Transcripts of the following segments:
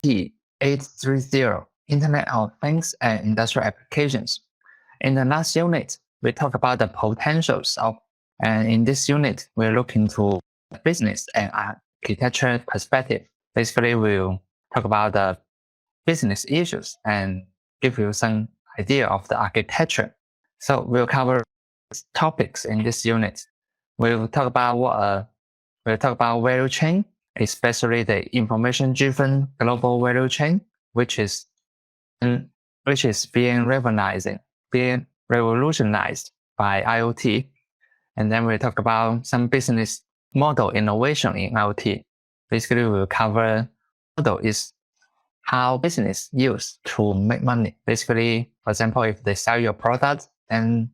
830, Internet of Things and Industrial Applications. In the last unit, we talked about the potentials of, and in this unit, we'll look into business and architecture perspective. Basically, we'll talk about the business issues and give you some idea of the architecture. So we'll cover topics in this unit. We'll talk about value chain, especially the information-driven global value chain, which is being revolutionized by IoT. And then we'll talk about some business model innovation in IoT. Basically, we'll cover model is how business use to make money. Basically, for example, if they sell your product, then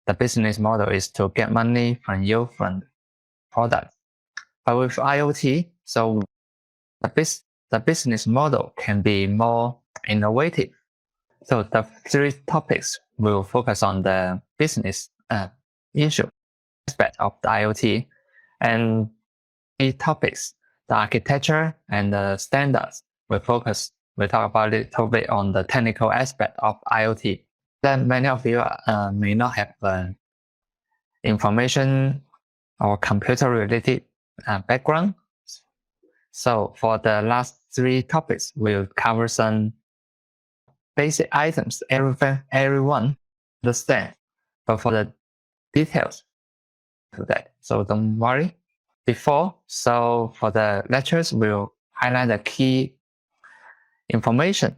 the business model is to get money from you from the product. But with IoT, so the business model can be more innovative. So the three topics will focus on the business issue aspect of the IoT, and three topics, the architecture and the standards, we'll talk about a little bit on the technical aspect of IoT. Then many of you may not have information or computer related background. So for the last three topics, we'll cover some basic items everyone understand, but for the details to that, so don't worry. So for the lectures, we'll highlight the key information,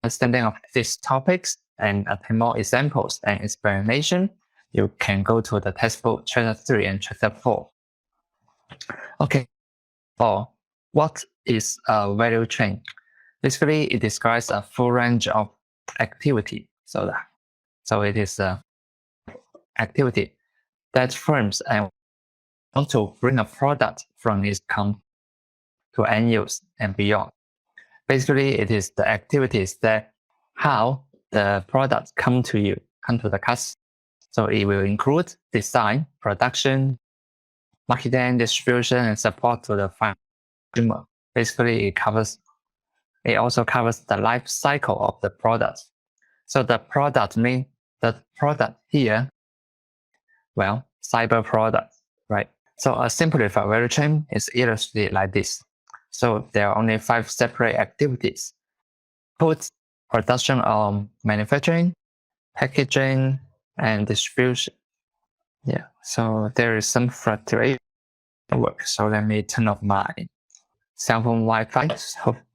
understanding of these topics, and obtain more examples and explanation. You can go to the textbook chapter 3 and chapter 4. Okay, what is a value chain? Basically, it describes a full range of activity. So it is an activity that firms want to bring a product from its to end use and beyond. Basically, it is the activities that how the products come to the customer. So it will include design, production, marketing, distribution, and support to the consumer. Basically, it also covers the life cycle of the product. So the product here, well, cyber products, right? So a simplified value chain is illustrated like this. So there are only 5 separate activities: production of manufacturing, packaging, and distribution. Yeah, so there is some fluctuation work. So let me turn off my cell phone Wi-Fi.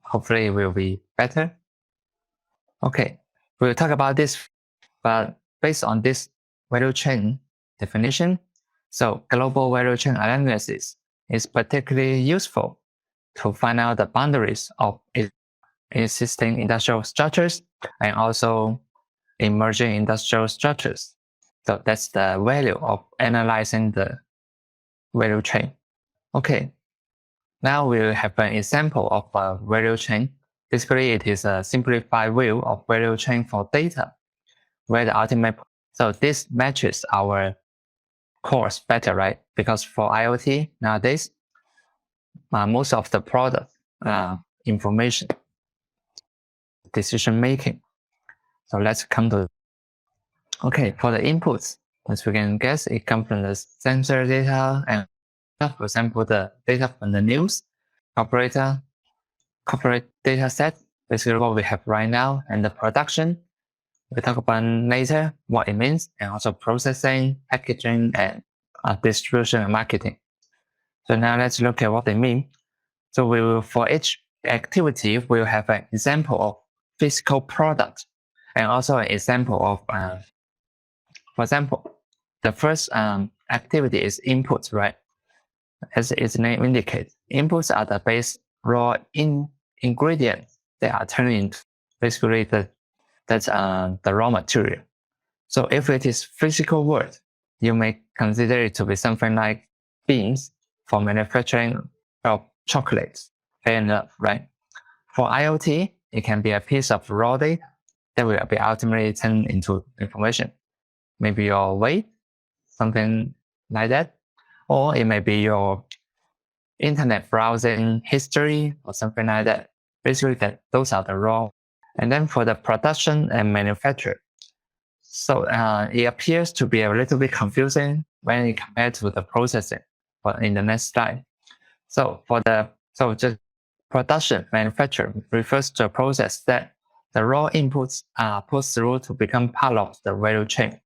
Hopefully it will be better. Okay, we'll talk about this, but based on this value chain definition, so global value chain analysis is particularly useful to find out the boundaries of existing industrial structures and also emerging industrial structures. So that's the value of analyzing the value chain. Okay, now we'll have an example of a value chain. Basically, it is a simplified view of value chain for data, where the ultimate. So this matches our course better, right? Because for IoT nowadays, most of the product information, decision making. So let's come to. Okay, for the inputs, as we can guess, it comes from the sensor data and, for example, the data from the news, corporate data set, basically what we have right now, and the production. We'll talk about later what it means, and also processing, packaging, and distribution and marketing. So now let's look at what they mean. So for each activity, we'll have an example of physical product, and also an example of, for example, the first activity is inputs, right? As its name indicates, inputs are the base raw ingredients that are turned into basically that's the raw material. So if it is physical world, you may consider it to be something like beans for manufacturing of chocolates. Fair enough, right? For IoT, it can be a piece of raw data that will be ultimately turned into information. Maybe your weight, something like that. Or it may be your internet browsing history or something like that. Basically, those are the raw. And then for the production and manufacture, so it appears to be a little bit confusing when you compare to the processing. But in the next slide, so just production manufacture refers to a process that the raw inputs are put through to become part of the value chain.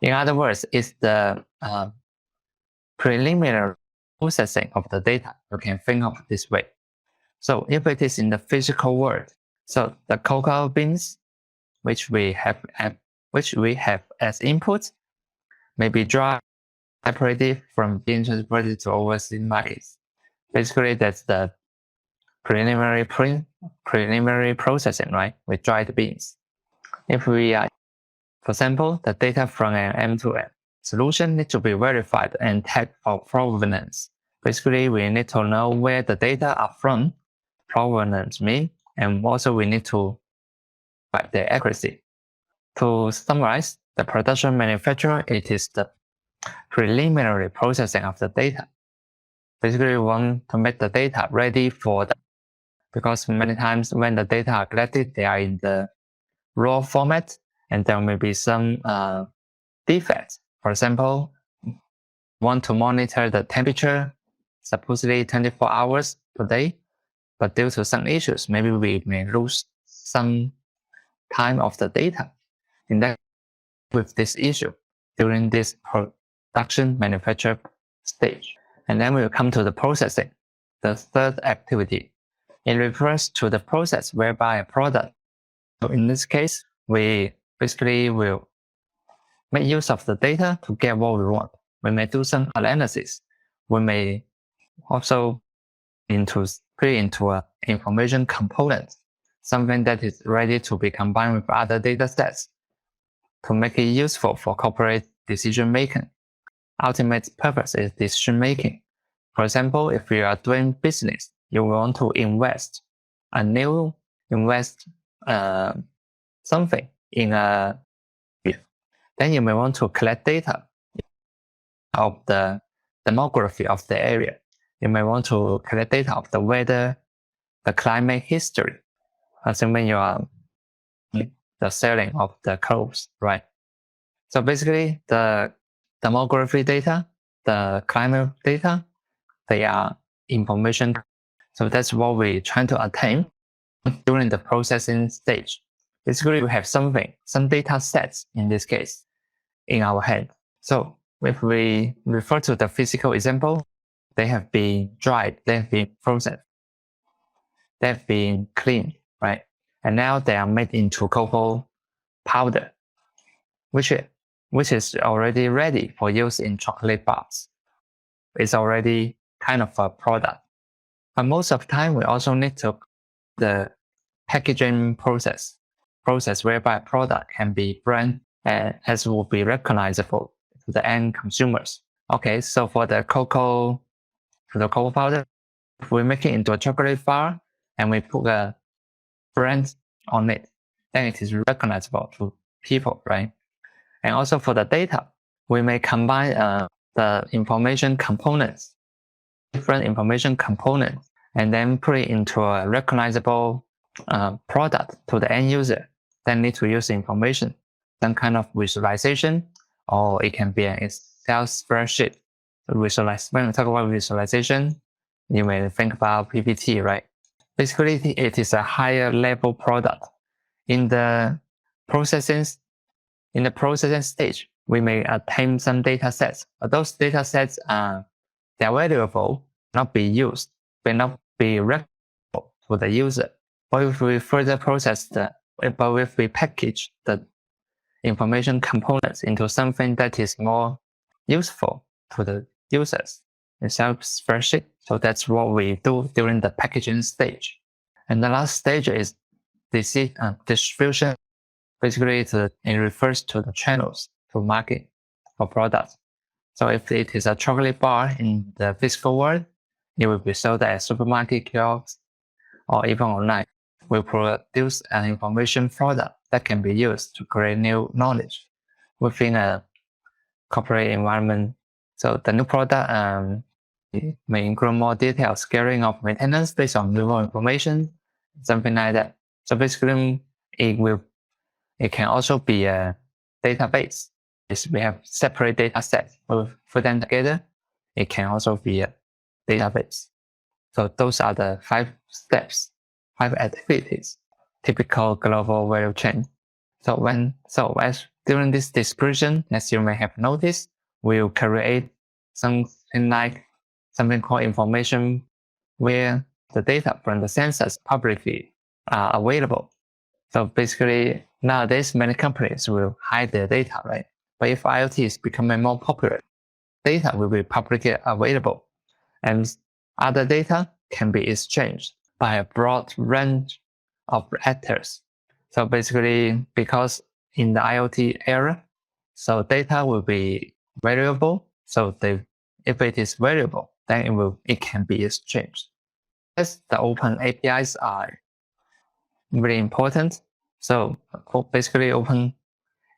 In other words, it's the preliminary processing of the data. You can think of it this way. So if it is in the physical world, so the cocoa beans, which we have as input, may be dry, separated from being transported to overseas markets. Basically, that's the preliminary processing, right? With dried beans. If we are, for example, the data from an M2M solution need to be verified and tagged for provenance. Basically, we need to know where the data are from, provenance mean, and also we need to check their accuracy. To summarize, the production manufacturer, it is the preliminary processing of the data. Basically, we want to make the data ready for the, because many times when the data are collected, they are in the raw format, and there may be some defects. For example, want to monitor the temperature, supposedly 24 hours per day, but due to some issues, maybe we may lose some time of the data. In that, with this issue during this production manufacture stage. And then we'll come to the processing, the third activity. It refers to the process whereby a product. So in this case, we basically will make use of the data to get what we want. We may do some analysis. We may also put it into an information component, something that is ready to be combined with other data sets to make it useful for corporate decision making. Ultimate purpose is decision making. For example, if you are doing business, you want to invest something in a, then you may want to collect data of the demography of the area. You may want to collect data of the weather, the climate history, assuming you are the selling of the clothes, right? So basically, the demography data, the climate data, they are information. So that's what we're trying to attain during the processing stage. Basically, we have some data sets in this case, in our head. So if we refer to the physical example, they have been dried, they have been frozen, they have been cleaned, right? And now they are made into cocoa powder, which is already ready for use in chocolate bars. It's already kind of a product. But most of the time, we also need to the packaging process whereby a product can be branded as will be recognizable to the end consumers. Okay, so for the cocoa powder, if we make it into a chocolate bar and we put a brand on it, then it is recognizable to people, right? And also for the data, we may combine the information components, different information components, and then put it into a recognizable product to the end user. Then need to use information, some kind of visualization, or it can be an Excel spreadsheet. When we talk about visualization, you may think about PPT, right? Basically, it is a higher level product. In the processing stage, we may attain some data sets. But those data sets are valuable, not be used, may not be recognizable to the user. But if we further if we package the information components into something that is more useful to the users, instead of spreadsheet. So that's what we do during the packaging stage. And the last stage is distribution. Basically, it refers to the channels to market for products. So if it is a chocolate bar in the physical world, it will be sold at supermarket kiosks or even online. We produce an information product that can be used to create new knowledge within a corporate environment. So the new product may include more detailed scaling of maintenance based on new information something like that. So basically, it can also be a database. If we have separate data sets, we put them together, it can also be a database. So those are the 5 steps, 5 activities, typical global value chain. So as during this description, as you may have noticed, we'll create something called information where the data from the sensors publicly are available. So basically, nowadays, many companies will hide their data, right? But if IoT is becoming more popular, data will be publicly available, and other data can be exchanged by a broad range of actors. So basically, because in the IoT era, so data will be valuable. So if it is valuable, then it can be exchanged. Yes, the open APIs are really important. So basically, open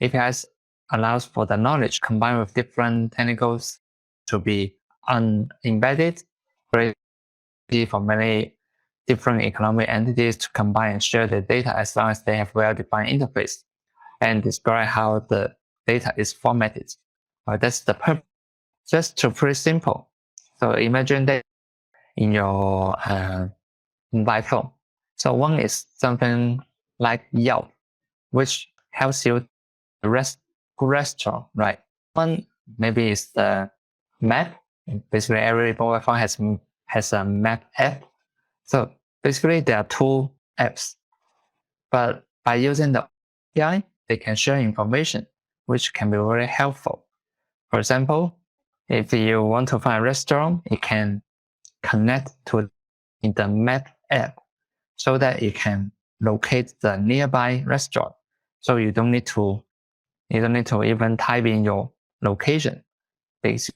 APIs allows for the knowledge combined with different technicals to be embedded, for many different economic entities to combine and share the data as long as they have well-defined interface and describe how the data is formatted. That's the purpose. Just to put it simple. So imagine that in your mobile phone. So one is something like Yelp, which helps you to restaurant, right? One maybe is the map. Basically, every mobile phone has a map app. So basically, there are 2 apps, but by using the API, they can share information, which can be very helpful. For example, if you want to find a restaurant, it can connect to in the map app so that you can locate the nearby restaurant. So you don't need to even type in your location. Basically,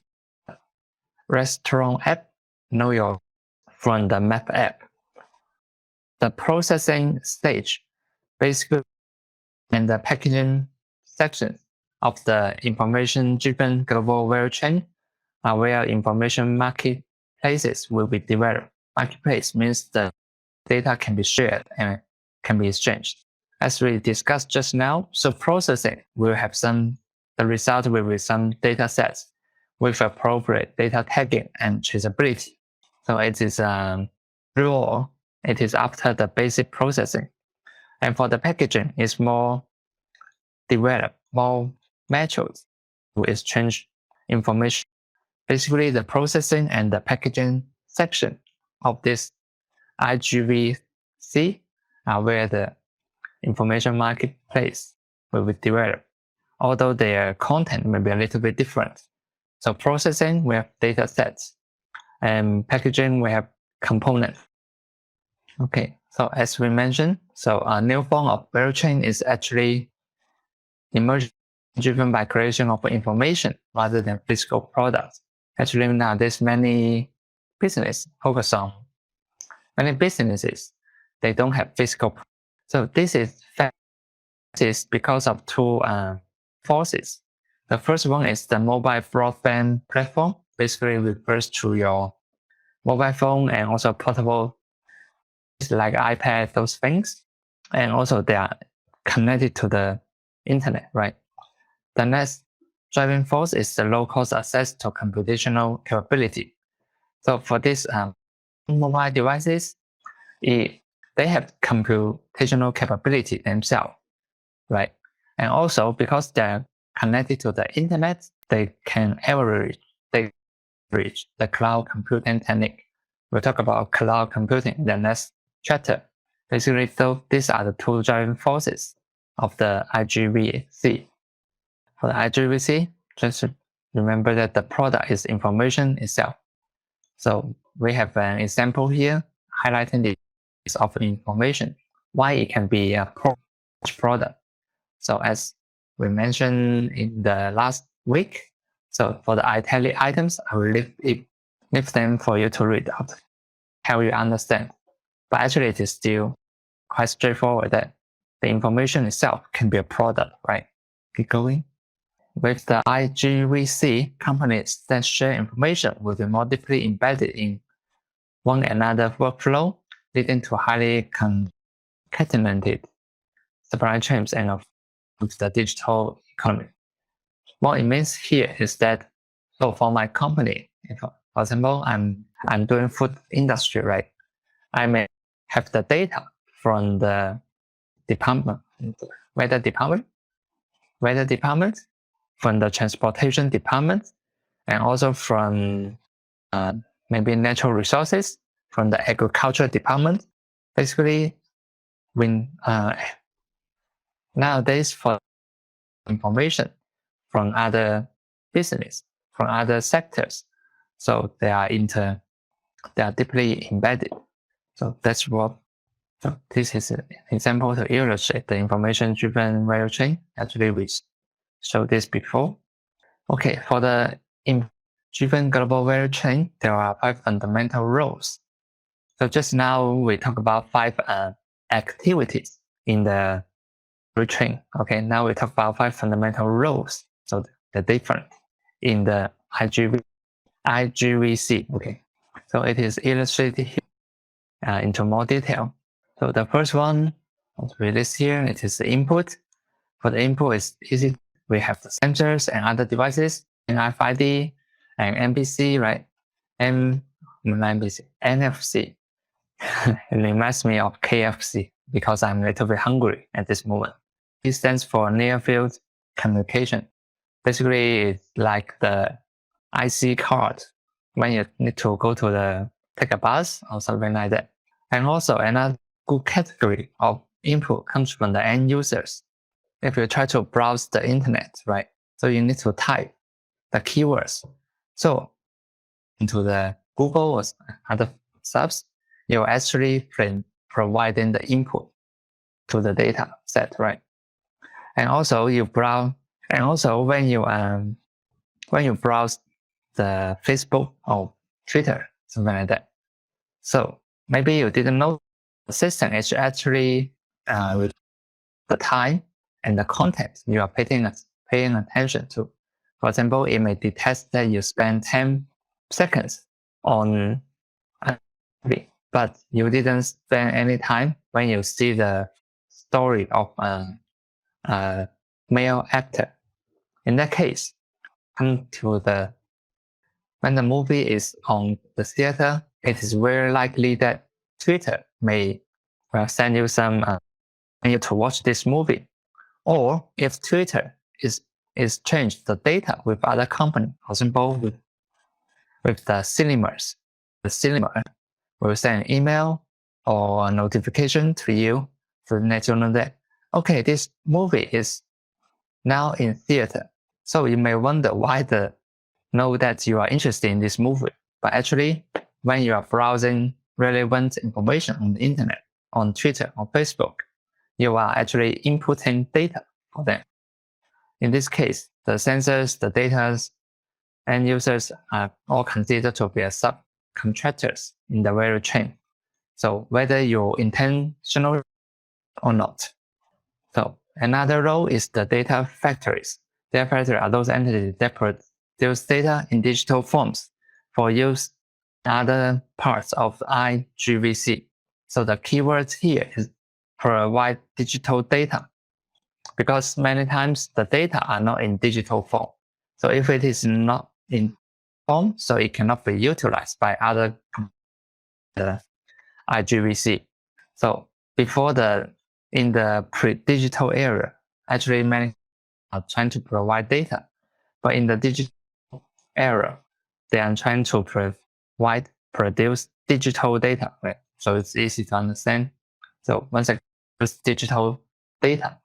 restaurant app know your from the map app. The processing stage, basically, and the packaging section of the information-driven global value chain are where information marketplaces will be developed. Marketplace means the data can be shared and can be exchanged. As we discussed just now, so processing will have the result will be some data sets with appropriate data tagging and traceability. So it is raw. It is after the basic processing. And for the packaging, it's more developed, more matured to exchange information. Basically, the processing and the packaging section of this IGVC are where the information marketplace will be developed, although their content may be a little bit different. So processing, we have data sets, and packaging, we have components. Okay, so as we mentioned, so a new form of value chain is actually emerging, driven by creation of information rather than physical products. Actually, nowadays many businesses, they don't have physical. So this is because of 2 forces. The first one is the mobile broadband platform. Basically refers to your mobile phone and also portable like iPad, those things. And also they are connected to the internet, right? The next driving force is the low-cost access to computational capability. So for these mobile devices, they have computational capability themselves, right? And also because they're connected to the internet, they can reach the cloud computing technique. We'll talk about cloud computing in the next chapter. Basically, so these are the 2 driving forces of the IGVC. For the IGVC, just remember that the product is information itself. So we have an example here highlighting the use of information, why it can be a product. So as we mentioned in the last week, so for the italic items, I will leave them for you to read out, help you understand. But actually it is still quite straightforward that the information itself can be a product, right? Keep going. With the IGVC, companies that share information will be more deeply embedded in one another workflow leading to highly concatenated supply chains and of the digital economy. What it means here is that, so for my company, for example, I'm doing food industry, right? I may have the data from the department, weather department, from the transportation department, and also from maybe natural resources, from the agriculture department. Basically, when nowadays for information from other business, from other sectors, so they are deeply embedded. So that's what. So this is an example to illustrate the information-driven value chain. Actually, we showed this before. Okay, for the driven global value chain, there are 5 fundamental roles. So just now we talked about 5 activities in the value chain. Okay, now we talk about 5 fundamental roles. So the different in the IGVC. Okay, so it is illustrated here into more detail. So the first one, as we list here, it is the input. For the input, it's easy. We have the sensors and other devices, and RFID and MPC, right? NFC. It reminds me of KFC because I'm a little bit hungry at this moment. It stands for near field communication. Basically, it's like the IC card when you need to go to take a bus or something like that. And also another good category of input comes from the end users. If you try to browse the internet, right? So you need to type the keywords. So into the Google or other subs, you're actually providing the input to the data set, right? And also you browse, and also when you browse the Facebook or Twitter, something like that. So maybe you didn't know the system is actually with the time and the content you are paying attention to. For example, it may detect that you spend 10 seconds on a movie, but you didn't spend any time when you see the story of a male actor. In that case, when the movie is on the theater, it is very likely that Twitter may send you some you to watch this movie. Or if Twitter is changed the data with other company, for example, with the cinemas, the cinema will send an email or a notification to you to let you know that, okay, this movie is now in theater. So you may wonder why know that you are interested in this movie. But actually, when you are browsing relevant information on the internet, on Twitter or Facebook, you are actually inputting data for them. In this case, the sensors, the data, and users are all considered to be subcontractors in the value chain. So whether you intentional or not. So another role is the data factories. Data factories are those entities that produce data in digital forms for use in other parts of IGVC. So the keywords here is provide digital data, because many times the data are not in digital form. So if it is not in form, so it cannot be utilized by other IGVC. So before in the pre-digital era, actually many are trying to provide data, but in the digital era, they are trying to produce digital data, right? So it's easy to understand. So once again, use digital data.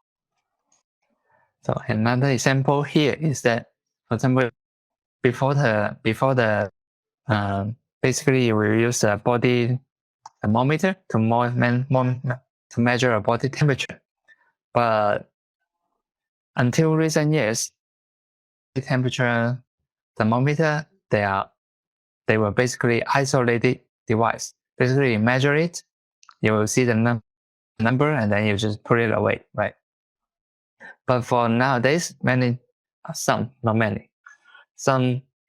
So another example here is that, for example, basically we use a body thermometer to measure a body temperature, but until recent years, the temperature thermometer they were basically isolated device. Basically, you measure it, you will see the number, and then you just put it away, right? But for nowadays, some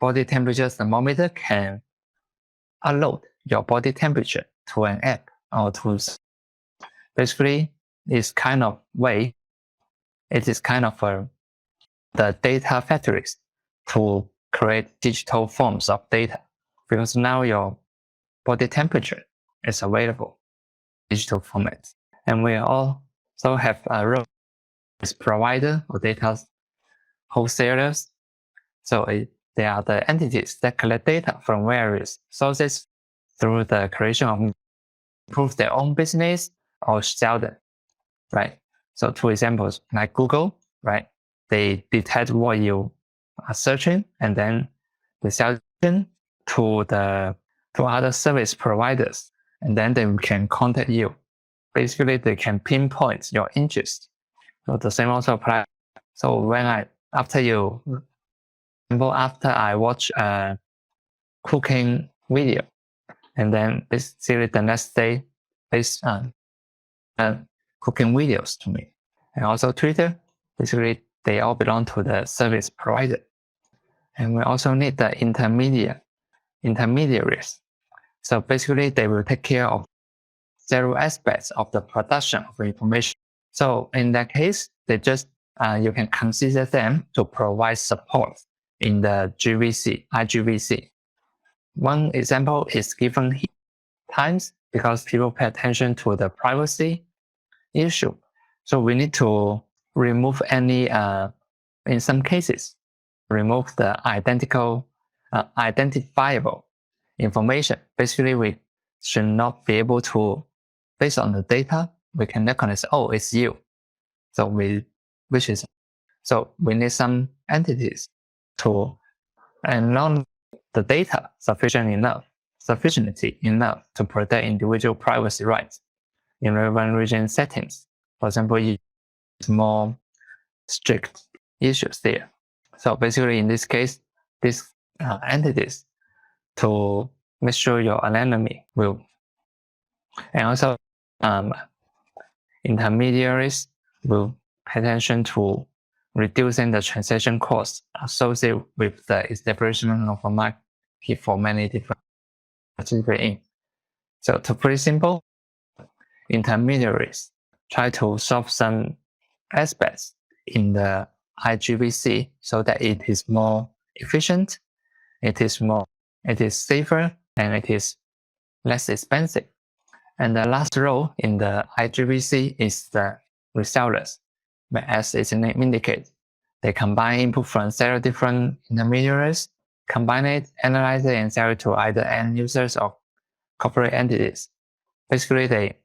body temperature thermometer can upload your body temperature to an app or tools. Basically, it's kind of way, it is kind of the data factories to create digital forms of data, because now your body temperature is available in digital format. And we also have a role as provider or data wholesalers. So they are the entities that collect data from various sources through the creation of improve their own business or sell them, right? So two examples like Google, right? They detect what you are searching, and then they sell it to other service providers, and then they can contact you. Basically, they can pinpoint your interest. So the same also applies. So after I watch a cooking video, and then basically the next day, based on cooking videos to me, and also Twitter, basically they all belong to the service provider. And we also need the intermediaries. So basically they will take care of several aspects of the production of information. So in that case, they just you can consider them to provide support in the IGVC. One example is given times, because people pay attention to the privacy issue. So we need to remove any, in some cases, remove the identifiable information. Basically, we should not be able to, based on the data, we can recognize, oh, it's you. So we need some entities to learn the data sufficiently enough to protect individual privacy rights in relevant region settings. For example, it's more strict issues there. So basically, in this case, these entities to make sure your anonymity will, and also intermediaries will pay attention to reducing the transaction costs associated with the establishment of a market for many different participants. So to put it simple, intermediaries try to solve some aspects in the IGVC so that it is more efficient, it is safer, and it is less expensive. And the last role in the IGVC is the resellers. But as its name indicates, they combine input from several different intermediaries, combine it, analyze it, and sell it to either end users or corporate entities. Basically, they